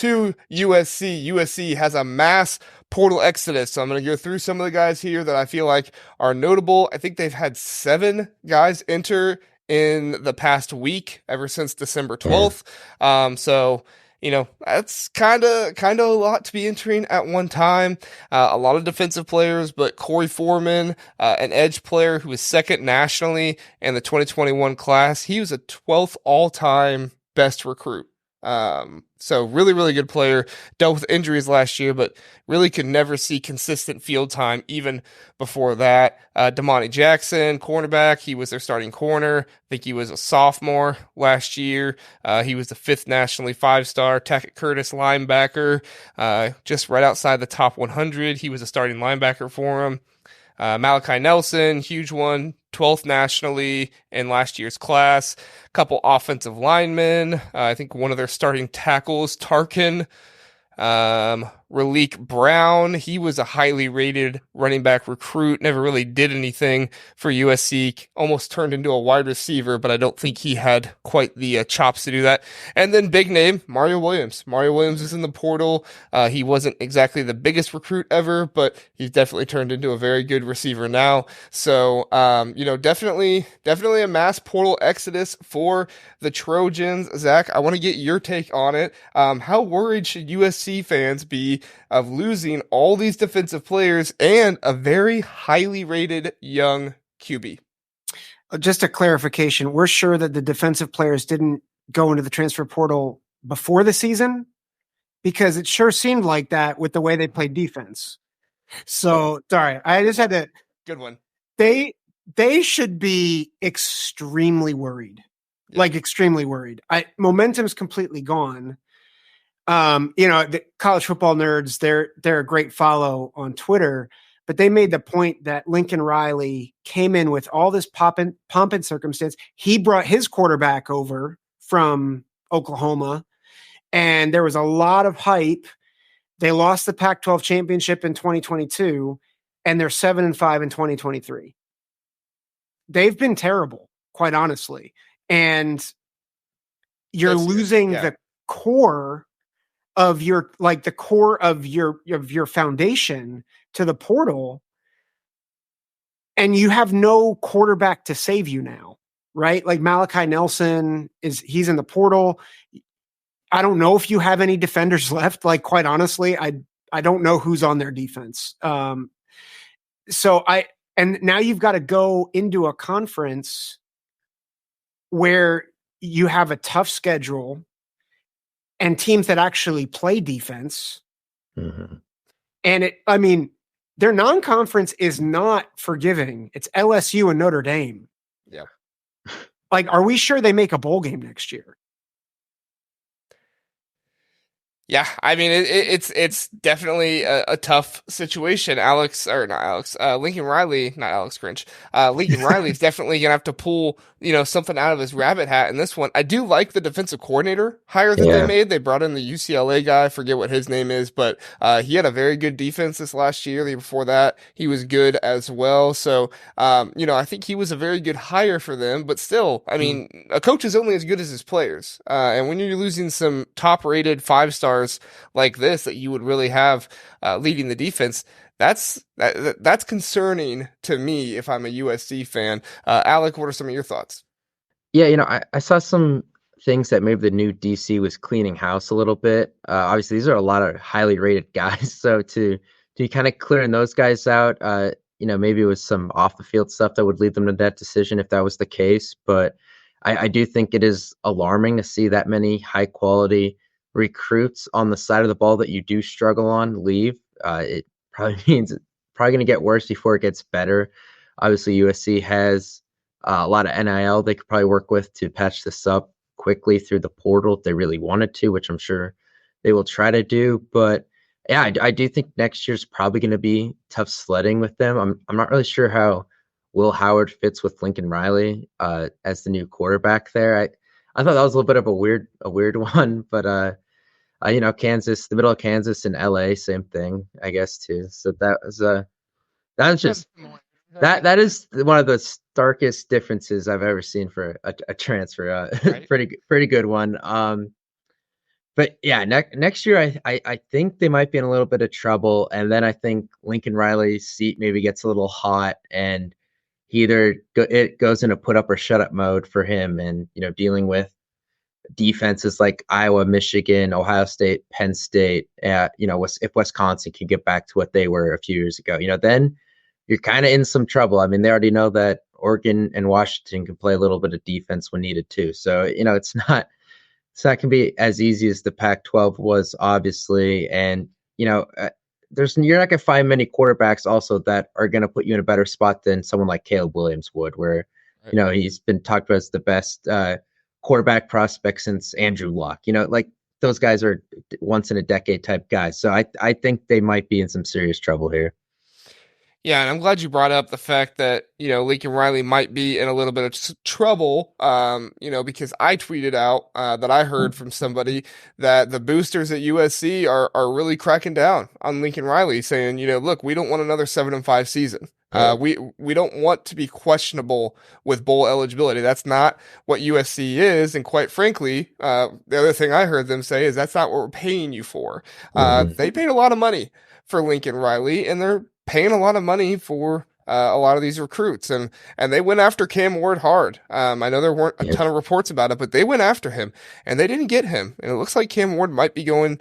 to USC. USC has a mass portal exodus. So I'm going to go through some of the guys here that I feel like are notable. I think they've had 7 guys enter in the past week ever since December 12th. So that's kind of a lot to be entering at one time. A lot of defensive players, but Corey Foreman, an edge player who was second nationally in the 2021 class, he was a 12th all-time best recruit. So really, really good player. Dealt with injuries last year, but really could never see consistent field time even before that. Domani Jackson, cornerback. He was their starting corner. I think he was a sophomore last year. He was the 5th nationally 5-star. Tackett Curtis, linebacker, just right outside the top 100. He was a starting linebacker for him. Malachi Nelson, huge one, 12th nationally in last year's class. A couple offensive linemen. I think one of their starting tackles, Tarkin. Raleek Brown, he was a highly rated running back recruit, never really did anything for USC, almost turned into a wide receiver, but I don't think he had quite the chops to do that. And then big name, Mario Williams. Mario Williams is in the portal. He wasn't exactly the biggest recruit ever, but he's definitely turned into a very good receiver now. So, definitely a mass portal exodus for the Trojans. Zach, I want to get your take on it. How worried should USC fans be of losing all these defensive players and a very highly rated young QB? Just a clarification. We're sure that the defensive players didn't go into the transfer portal before the season, because it sure seemed like that with the way they played defense. So, sorry, I just had to. Good one. They should be extremely worried, extremely worried. Momentum's completely gone. The college football nerds, they're a great follow on Twitter, but they made the point that Lincoln Riley came in with all this pomp and circumstance. He brought his quarterback over from Oklahoma, and there was a lot of hype. They lost the Pac-12 championship in 2022, and they're 7-5 in 2023. They've been terrible, quite honestly. And you're losing the core of your foundation to the portal, and you have no quarterback to save you now, right? Like Malachi Nelson he's in the portal. I don't know if you have any defenders left. Like, quite honestly, I don't know who's on their defense. And now you've got to go into a conference where you have a tough schedule and teams that actually play defense. Mm-hmm. And their non-conference is not forgiving. It's LSU and Notre Dame. Yeah. Are we sure they make a bowl game next year? Yeah, it's definitely a tough situation. Lincoln Riley, not Alex Grinch. Lincoln Riley is definitely gonna have to pull, something out of his rabbit hat in this one. I do like the defensive coordinator hire that they made. They brought in the UCLA guy, I forget what his name is, but he had a very good defense this last year. The year before that, he was good as well. So, I think he was a very good hire for them. But still, a coach is only as good as his players. And when you're losing some top-rated 5-stars like this that you would really have leading the defense, that's concerning to me if I'm a USC fan. Alec, what are some of your thoughts? Yeah, I saw some things that maybe the new DC was cleaning house a little bit. Obviously, these are a lot of highly rated guys, so to kind of clearing those guys out, maybe it was some off the field stuff that would lead them to that decision if that was the case. But I do think it is alarming to see that many high quality recruits on the side of the ball that you do struggle on leave. It probably means it's probably going to get worse before it gets better. Obviously, USC has a lot of NIL they could probably work with to patch this up quickly through the portal if they really wanted to, which I'm sure they will try to do. But yeah, I do think next year's probably going to be tough sledding with them. I'm not really sure how Will Howard fits with Lincoln Riley as the new quarterback there. I thought that was a little bit of a weird one, but Kansas, the middle of Kansas and LA, same thing, I guess, too. So that was just that is one of the starkest differences I've ever seen for a transfer. Right. Pretty good one. But yeah, next year I think they might be in a little bit of trouble, and then I think Lincoln Riley's seat maybe gets a little hot, and it goes into put up or shut up mode for him, and dealing with defenses like Iowa, Michigan, Ohio State, Penn State. If Wisconsin can get back to what they were a few years ago, then you're kind of in some trouble. I mean, they already know that Oregon and Washington can play a little bit of defense when needed too. So it's not going to be as easy as the Pac-12 was, obviously. And, you're not going to find many quarterbacks also that are going to put you in a better spot than someone like Caleb Williams would, where, he's been talked about as the best quarterback prospect since Andrew Luck. Like those guys are once in a decade type guys. So I think they might be in some serious trouble here. Yeah, and I'm glad you brought up the fact that, Lincoln Riley might be in a little bit of trouble, because I tweeted out that I heard from somebody that the boosters at USC are really cracking down on Lincoln Riley, saying, look, we don't want another 7-5 season. We don't want to be questionable with bowl eligibility. That's not what USC is, and quite frankly, the other thing I heard them say is that's not what we're paying you for. They paid a lot of money for Lincoln Riley, and they're paying a lot of money for a lot of these recruits, and they went after Cam Ward hard. I know there weren't a ton of reports about it, but they went after him, and they didn't get him. And it looks like Cam Ward might be going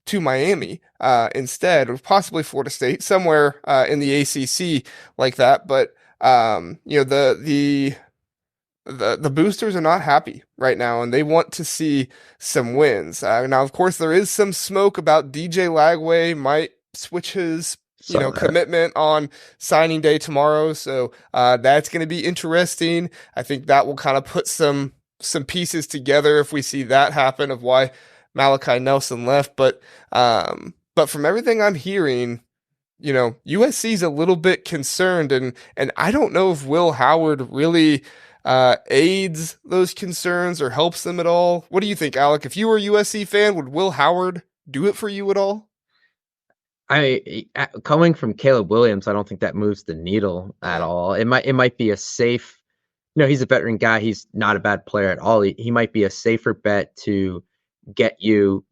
to Miami instead, or possibly Florida State, somewhere in the ACC like that. But the boosters are not happy right now, and they want to see some wins. Now, of course, there is some smoke about DJ Lagway might switch his commitment on signing day tomorrow. So that's going to be interesting. I think that will kind of put some pieces together if we see that happen of why Malachi Nelson left. But from everything I'm hearing, USC's a little bit concerned, and I don't know if Will Howard really aids those concerns or helps them at all. What do you think, Alec? If you were a USC fan, would Will Howard do it for you at all? Coming from Caleb Williams, I don't think that moves the needle at all. It might be a safe, he's a veteran guy. He's not a bad player at all. He might be a safer bet to get you,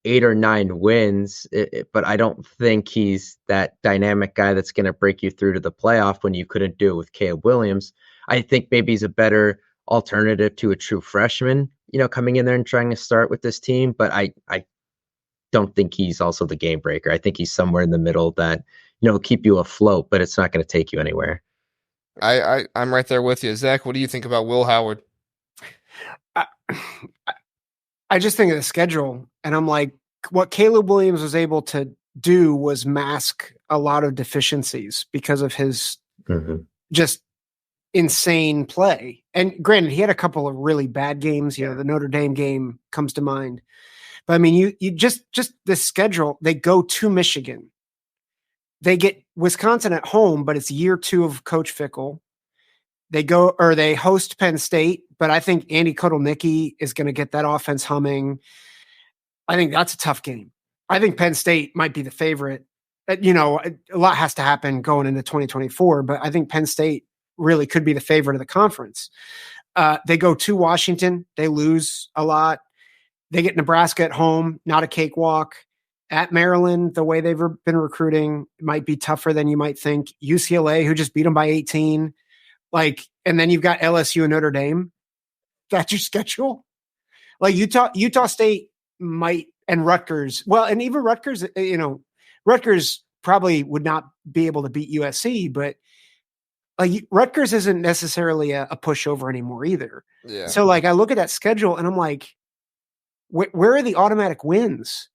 8 or 9 wins. But I don't think he's that dynamic guy that's going to break you through to the playoff when you couldn't do it with Caleb Williams. I think maybe he's a better alternative to a true freshman, coming in there and trying to start with this team. But I don't think he's also the game breaker. I think he's somewhere in the middle that keep you afloat, but it's not going to take you anywhere. I'm right there with you, Zach. What do you think about Will Howard? I just think of the schedule, and I'm like, what Caleb Williams was able to do was mask a lot of deficiencies because of his just insane play. And granted, he had a couple of really bad games. The Notre Dame game comes to mind. But I mean, you just the schedule, they go to Michigan. They get Wisconsin at home, but it's year 2 of Coach Fickell. They host Penn State, but I think Andy Kotelnicki is going to get that offense humming. I think that's a tough game. I think Penn State might be the favorite. A lot has to happen going into 2024, but I think Penn State really could be the favorite of the conference. They go to Washington. They lose a lot. They get Nebraska at home, not a cakewalk. At Maryland, the way they've been recruiting might be tougher than you might think. UCLA, who just beat them by 18. And then you've got LSU and Notre Dame. That's your schedule. Utah State might, and Rutgers. Well, and even Rutgers, Rutgers probably would not be able to beat USC, but Rutgers isn't necessarily a pushover anymore either. Yeah. So I look at that schedule and I'm like, where are the automatic wins?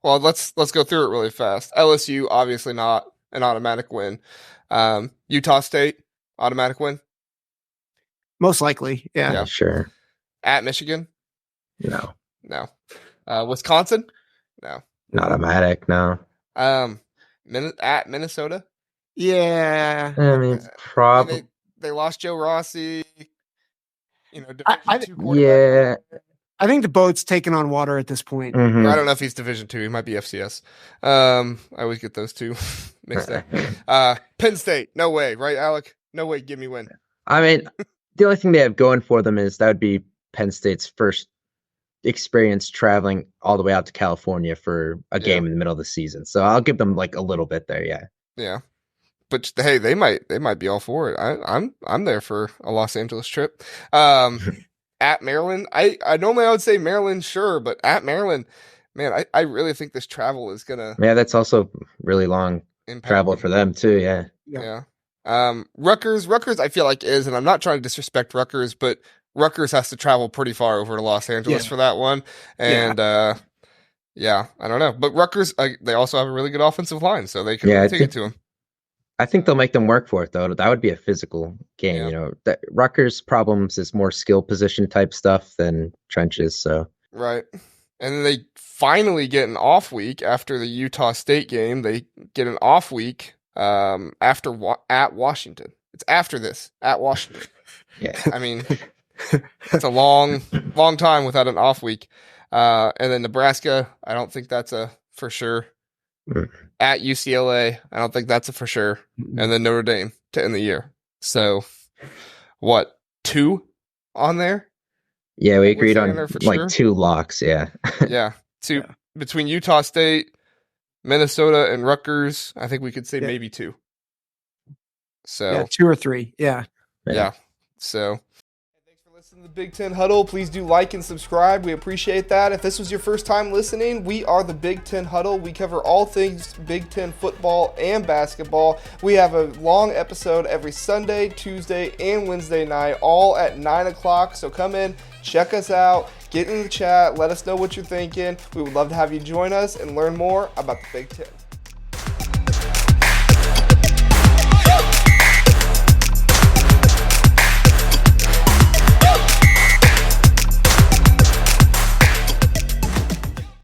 Well, let's go through it really fast. LSU, obviously not an automatic win. Utah State, automatic win? Most likely, yeah. Sure. At Michigan? No. Wisconsin? No. Not automatic, no. At Minnesota? Yeah. I mean, probably. They lost Joe Rossi. Yeah. I think the boat's taken on water at this point. Mm-hmm. I don't know if he's Division II. He might be FCS. I always get those two mixed up. Penn State, no way, right, Alec? No way, give me win. I mean, the only thing they have going for them is that would be Penn State's first experience traveling all the way out to California for a game in the middle of the season. So I'll give them like a little bit there. Yeah. Yeah. But hey, they might be all for it. I'm there for a Los Angeles trip. At Maryland, I normally I would say Maryland, sure, but at Maryland, man, I really think this travel is gonna that's also really long travel for them too. Yeah. Yeah. Rutgers, I feel like is, and I'm not trying to disrespect Rutgers, but Rutgers has to travel pretty far over to Los Angeles for that one. And, I don't know. But Rutgers, they also have a really good offensive line, so they can really take it to them. I think they'll make them work for it, though. That would be a physical game. You know, that Rutgers' problems is more skill position type stuff than trenches. So right, and then they finally get an off week after the Utah State game. They get an off week after at Washington. It's after this at Washington. I mean, it's a long time without an off week. And then Nebraska, I don't think that's a for sure. At UCLA, I don't think that's a for sure. And then Notre Dame to end the year. So, what, 2 on there? Yeah, we agreed on like 2 locks. Yeah. Yeah. 2 between Utah State, Minnesota, and Rutgers. I think we could say maybe 2. So 2 or 3. Yeah. So. Listen to the Big Ten Huddle. Please do like and subscribe. We appreciate that. If this was your first time listening, we are the Big Ten Huddle. We cover all things Big Ten football and basketball. We have a long episode every Sunday, Tuesday, and Wednesday night, all at 9 o'clock. So come in, check us out, get in the chat, let us know what you're thinking. We would love to have you join us and learn more about the Big Ten.